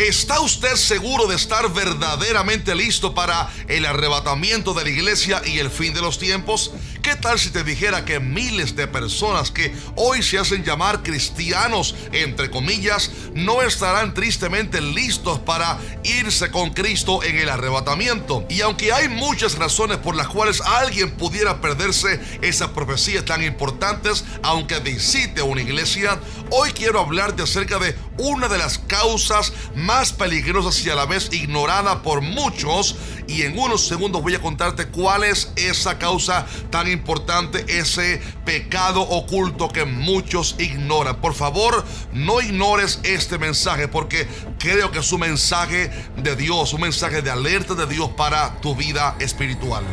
¿Está usted seguro de estar verdaderamente listo para el arrebatamiento de la iglesia y el fin de los tiempos? ¿Qué tal si te dijera que miles de personas que hoy se hacen llamar cristianos, entre comillas, no estarán tristemente listos para irse con Cristo en el arrebatamiento? Y aunque hay muchas razones por las cuales alguien pudiera perderse esas profecías tan importantes, aunque visite una iglesia, hoy quiero hablarte acerca de una de las causas más peligrosas y a la vez ignorada por muchos, y en unos segundos voy a contarte cuál es esa causa tan importante, ese pecado oculto que muchos ignoran. Por favor, no ignores este mensaje, porque creo que es un mensaje de Dios, un mensaje de alerta de Dios para tu vida espiritual.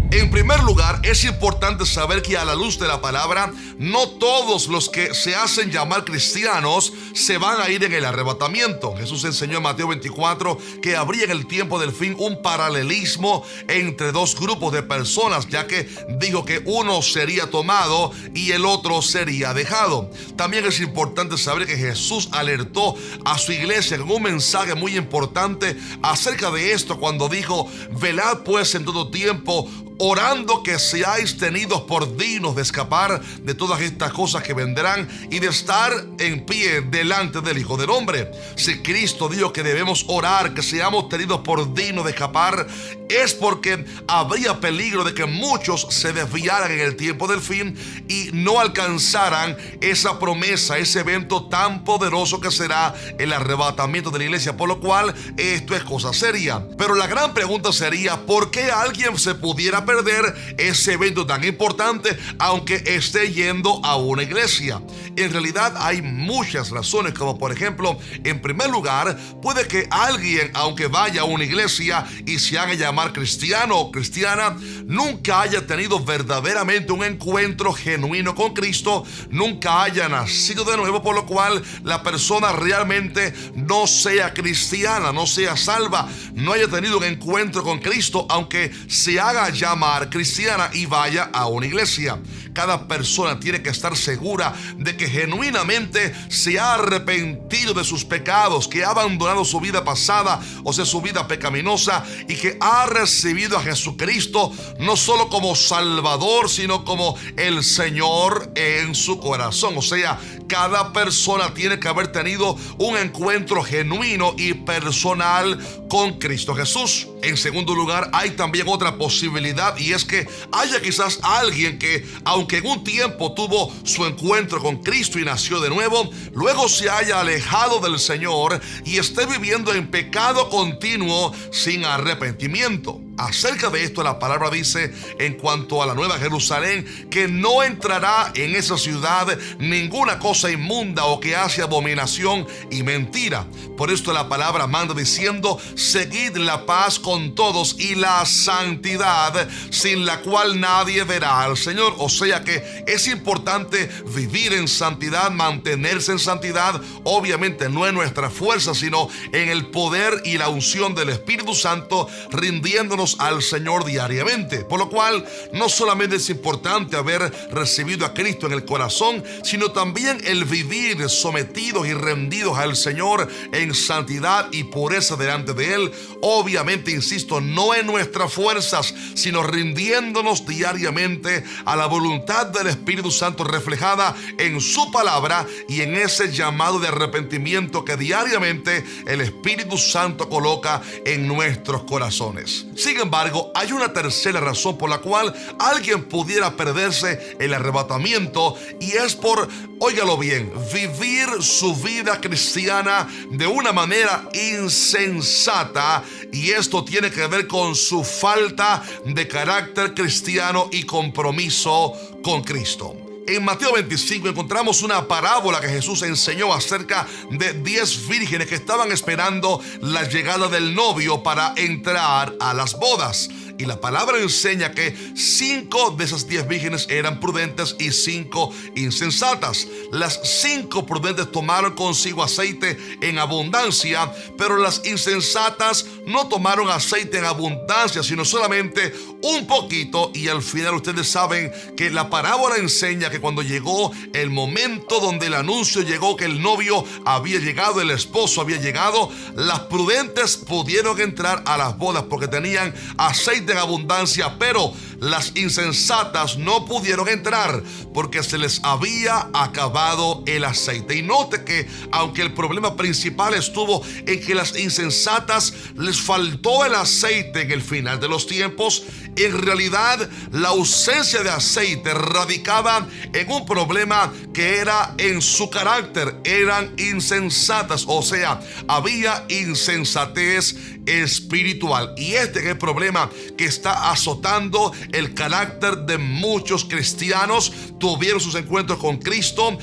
En primer lugar, es importante saber que a la luz de la palabra, no todos los que se hacen llamar cristianos se van a ir en el arrebatamiento. Jesús enseñó en Mateo 24 que habría en el tiempo del fin un paralelismo entre dos grupos de personas, ya que dijo que uno sería tomado y el otro sería dejado. También es importante saber que Jesús alertó a su iglesia con un mensaje muy importante acerca de esto cuando dijo: velad pues en todo tiempo, orando que seáis tenidos por dignos de escapar de todas estas cosas que vendrán y de estar en pie delante del Hijo del Hombre. Si Cristo dijo que debemos orar, que seamos tenidos por dignos de escapar, es porque habría peligro de que muchos se desviaran en el tiempo del fin y no alcanzaran esa promesa, ese evento tan poderoso que será el arrebatamiento de la iglesia, por lo cual esto es cosa seria. Pero la gran pregunta sería: ¿por qué alguien se pudiera perder ese evento tan importante aunque esté yendo a una iglesia? En realidad hay muchas razones, como por ejemplo, en primer lugar, puede que alguien, aunque vaya a una iglesia y se haga llamar cristiano o cristiana, nunca haya tenido verdaderamente un encuentro genuino con Cristo, nunca haya nacido de nuevo, por lo cual la persona realmente no sea cristiana, no sea salva, no haya tenido un encuentro con Cristo, aunque se haga llamar cristiana y vaya a una iglesia. Cada persona tiene que estar segura de que genuinamente se ha arrepentido de sus pecados, que ha abandonado su vida pasada, o sea, su vida pecaminosa, y que ha recibido a Jesucristo no solo como Salvador, sino como el Señor en su corazón. O sea, cada persona tiene que haber tenido un encuentro genuino y personal con Cristo Jesús. En segundo lugar, hay también otra posibilidad, y es que haya quizás alguien que, aunque en un tiempo tuvo su encuentro con Cristo y nació de nuevo, luego se haya alejado del Señor y esté viviendo en pecado continuo sin arrepentimiento. Acerca de esto, la palabra dice en cuanto a la Nueva Jerusalén que no entrará en esa ciudad ninguna cosa inmunda o que hace abominación y mentira. Por esto la palabra manda diciendo: seguid la paz con todos y la santidad, sin la cual nadie verá al Señor. O sea que es importante vivir en santidad, mantenerse en santidad, obviamente no en nuestra fuerza, sino en el poder y la unción del Espíritu Santo, rindiéndonos al Señor diariamente. Por lo cual, no solamente es importante haber recibido a Cristo en el corazón, sino también el vivir sometidos y rendidos al Señor en santidad y pureza delante de Él. Obviamente, insisto, no en nuestras fuerzas, sino rindiéndonos diariamente a la voluntad del Espíritu Santo reflejada en su palabra y en ese llamado de arrepentimiento que diariamente el Espíritu Santo coloca en nuestros corazones. Sin embargo, hay una tercera razón por la cual alguien pudiera perderse el arrebatamiento, y es por, óigalo bien, vivir su vida cristiana de una manera insensata, y esto tiene que ver con su falta de carácter cristiano y compromiso con Cristo. En Mateo 25 encontramos una parábola que Jesús enseñó acerca de 10 vírgenes que estaban esperando la llegada del novio para entrar a las bodas. Y la palabra enseña que 5 de esas 10 vírgenes eran prudentes y 5 insensatas. Las 5 prudentes tomaron consigo aceite en abundancia, pero las insensatas no tomaron aceite en abundancia, sino solamente un poquito. Y al final ustedes saben que la parábola enseña que cuando llegó el momento donde el anuncio llegó, que el novio había llegado, el esposo había llegado, las prudentes pudieron entrar a las bodas porque tenían aceite en abundancia, pero las insensatas no pudieron entrar porque se les había acabado el aceite. Y note que aunque el problema principal estuvo en que las insensatas les faltó el aceite en el final de los tiempos, en realidad la ausencia de aceite radicaba en un problema que era en su carácter. Eran insensatas, o sea, había insensatez espiritual. Y este es el problema que está azotando el carácter de muchos cristianos. Tuvieron sus encuentros con Cristo,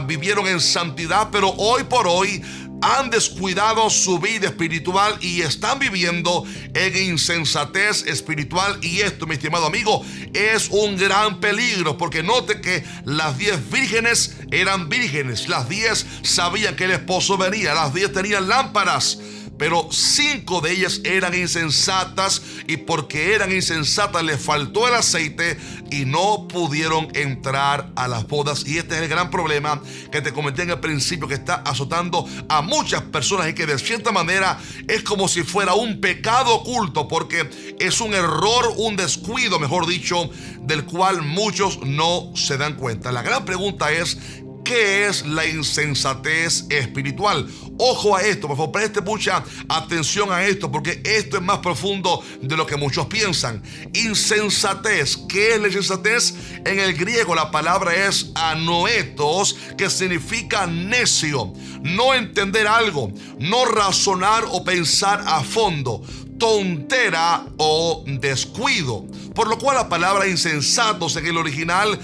vivieron en santidad, pero hoy por hoy han descuidado su vida espiritual y están viviendo en insensatez espiritual. Y esto, mi estimado amigo, es un gran peligro, porque note que las 10 vírgenes eran vírgenes. Las 10 sabían que el esposo venía. Las 10 tenían lámparas, pero 5 de ellas eran insensatas, y porque eran insensatas les faltó el aceite y no pudieron entrar a las bodas. Y este es el gran problema que te comenté en el principio, que está azotando a muchas personas y que de cierta manera es como si fuera un pecado oculto, porque es un error, un descuido, mejor dicho, del cual muchos no se dan cuenta. La gran pregunta es: ¿qué es la insensatez espiritual? Ojo a esto, por favor, preste mucha atención a esto, porque esto es más profundo de lo que muchos piensan. Insensatez, ¿qué es la insensatez? En el griego la palabra es anoetos, que significa necio, no entender algo, no razonar o pensar a fondo, tontera o descuido. Por lo cual la palabra insensatos en el original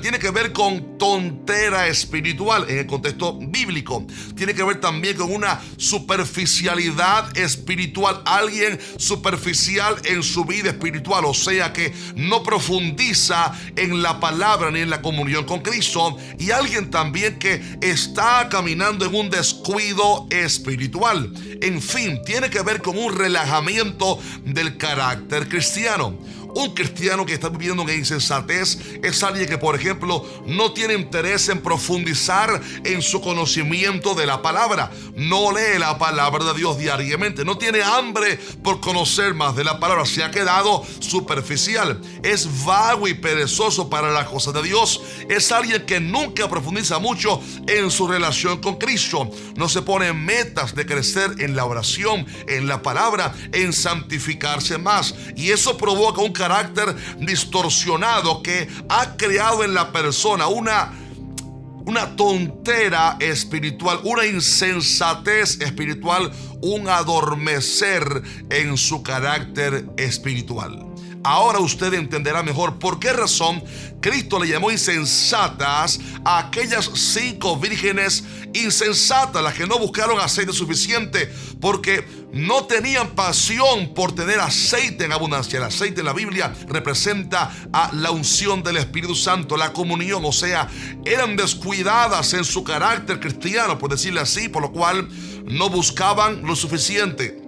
tiene que ver con tontera espiritual en el contexto bíblico. Tiene que ver también con una superficialidad espiritual, alguien superficial en su vida espiritual, o sea que no profundiza en la palabra ni en la comunión con Cristo, y alguien también que está caminando en un descuido espiritual. En fin, tiene que ver con un relajamiento del carácter cristiano. Un cristiano que está viviendo en insensatez es alguien que, por ejemplo, no tiene interés en profundizar en su conocimiento de la palabra. No lee la palabra de Dios diariamente. No tiene hambre por conocer más de la palabra. Se ha quedado superficial. Es vago y perezoso para las cosas de Dios. Es alguien que nunca profundiza mucho en su relación con Cristo. No se pone metas de crecer en la oración, en la palabra, en santificarse más. Y eso provoca un carácter distorsionado que ha creado en la persona una tontera espiritual, una insensatez espiritual, un adormecer en su carácter espiritual. Ahora usted entenderá mejor por qué razón Cristo le llamó insensatas a aquellas 5 vírgenes insensatas, las que no buscaron aceite suficiente, porque no tenían pasión por tener aceite en abundancia. El aceite en la Biblia representa a la unción del Espíritu Santo, la comunión, o sea, eran descuidadas en su carácter cristiano, por decirlo así, por lo cual no buscaban lo suficiente.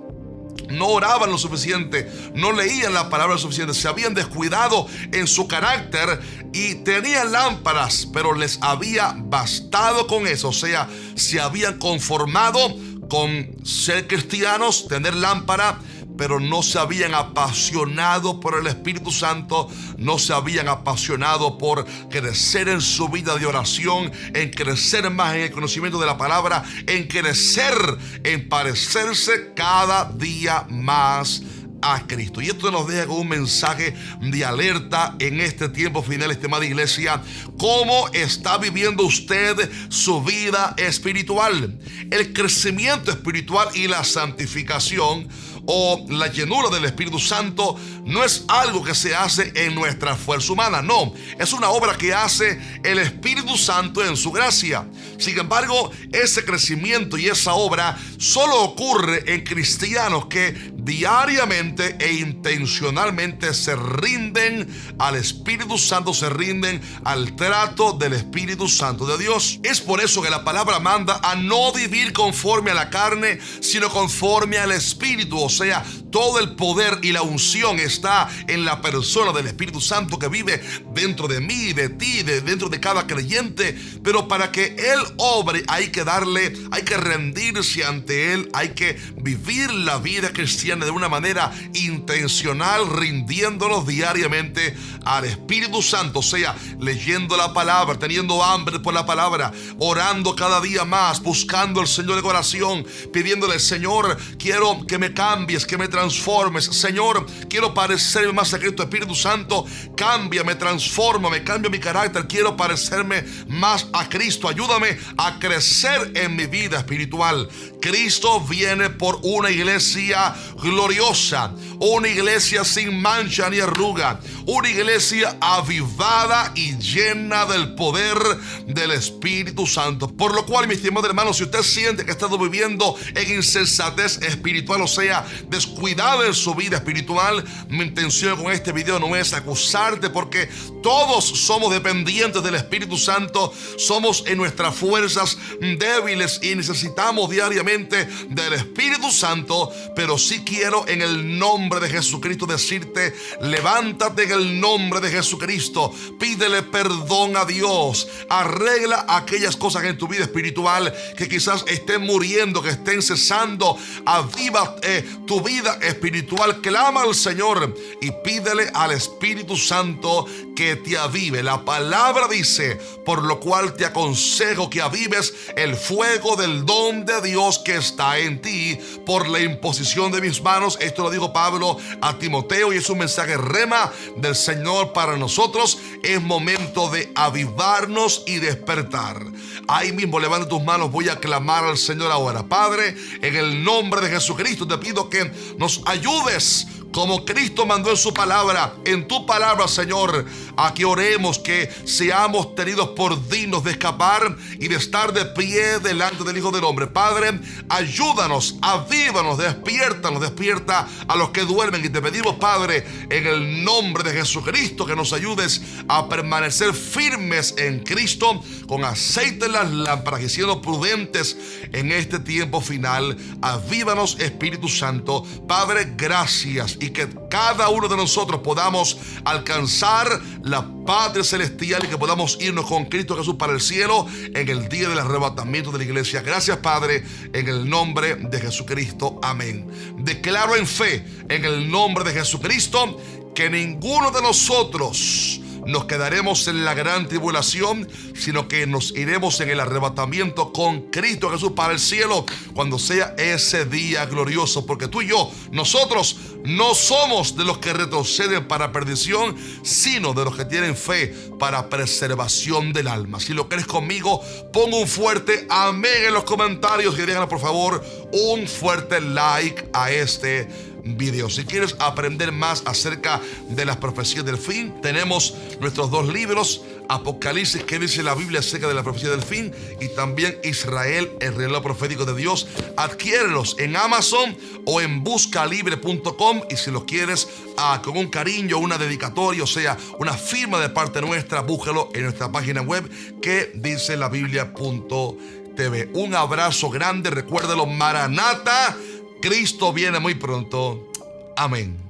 No oraban lo suficiente, no leían la palabra lo suficiente, se habían descuidado en su carácter y tenían lámparas, pero les había bastado con eso, o sea, se habían conformado con ser cristianos, tener lámpara, pero no se habían apasionado por el Espíritu Santo, no se habían apasionado por crecer en su vida de oración, en crecer más en el conocimiento de la palabra, en crecer, en parecerse cada día más a Cristo. Y esto nos deja con un mensaje de alerta en este tiempo final, estimada iglesia. ¿Cómo está viviendo usted su vida espiritual? El crecimiento espiritual y la santificación o la llenura del Espíritu Santo no es algo que se hace en nuestra fuerza humana, no, es una obra que hace el Espíritu Santo en su gracia. Sin embargo, ese crecimiento y esa obra solo ocurre en cristianos que diariamente e intencionalmente se rinden al Espíritu Santo, se rinden al trato del Espíritu Santo de Dios. Es por eso que la palabra manda a no vivir conforme a la carne, sino conforme al Espíritu. O sea, todo el poder y la unción está en la persona del Espíritu Santo que vive dentro de mí, de ti, dentro de cada creyente. Pero para que Él obre hay que rendirse ante Él, hay que vivir la vida cristiana de una manera intencional, rindiéndonos diariamente al Espíritu Santo. O sea, leyendo la palabra, teniendo hambre por la palabra, orando cada día más, buscando al Señor de corazón, pidiéndole: Señor, quiero que me cambies, que me transformes. Señor, quiero parecerme más a Cristo. Espíritu Santo, cámbiame, transfórmame, cambia mi carácter. Quiero parecerme más a Cristo. Ayúdame a crecer en mi vida espiritual. Cristo viene por una iglesia gloriosa, una iglesia sin mancha ni arruga, una iglesia avivada y llena del poder del Espíritu Santo. Por lo cual, mi estimado hermano, si usted siente que ha estado viviendo en insensatez espiritual, o sea, descuidado en su vida espiritual, mi intención con este video no es acusarte, porque todos somos dependientes del Espíritu Santo, somos en nuestras fuerzas débiles y necesitamos diariamente del Espíritu Santo. Pero sí quiero en el nombre de Jesucristo decirte: levántate en el nombre de Jesucristo, pídele perdón a Dios, arregla aquellas cosas en tu vida espiritual que quizás estén muriendo, que estén cesando. Aviva tu vida espiritual, clama al Señor y pídele al Espíritu Santo que te avive. La palabra dice: por lo cual te aconsejo que avives el fuego del don de Dios que está en ti por la imposición de mis manos. Esto lo dijo Pablo a Timoteo y es un mensaje rema del Señor para nosotros. Es momento de avivarnos y despertar. Ahí mismo levanta tus manos, voy a clamar al Señor ahora. Padre, en el nombre de Jesucristo te pido que nos ayudes como Cristo mandó en su palabra, en tu palabra, Señor, a que oremos, que seamos tenidos por dignos de escapar y de estar de pie delante del Hijo del Hombre. Padre, ayúdanos, avívanos, despierta a los que duermen. Y te pedimos, Padre, en el nombre de Jesucristo, que nos ayudes a permanecer firmes en Cristo, con aceite en las lámparas y siendo prudentes en este tiempo final. Avívanos, Espíritu Santo. Padre, gracias, y que cada uno de nosotros podamos alcanzar la patria celestial y que podamos irnos con Cristo Jesús para el cielo en el día del arrebatamiento de la iglesia. Gracias, Padre, en el nombre de Jesucristo. Amén. Declaro en fe, en el nombre de Jesucristo, que ninguno de nosotros nos quedaremos en la gran tribulación, sino que nos iremos en el arrebatamiento con Cristo Jesús para el cielo cuando sea ese día glorioso. Porque tú y yo, nosotros no somos de los que retroceden para perdición, sino de los que tienen fe para preservación del alma. Si lo crees conmigo, pon un fuerte amén en los comentarios y déjanos por favor un fuerte like a este video. Si quieres aprender más acerca de las profecías del fin, tenemos nuestros dos libros: Apocalipsis, que dice la Biblia acerca de la profecía del fin, y también Israel, el reloj profético de Dios. Adquiérelos en Amazon o en buscalibre.com, y si los quieres con un cariño, una dedicatoria, o sea, una firma de parte nuestra, búscalo en nuestra página web, que dice la Biblia.tv. Un abrazo grande, recuérdalo, Maranata, Cristo viene muy pronto. Amén.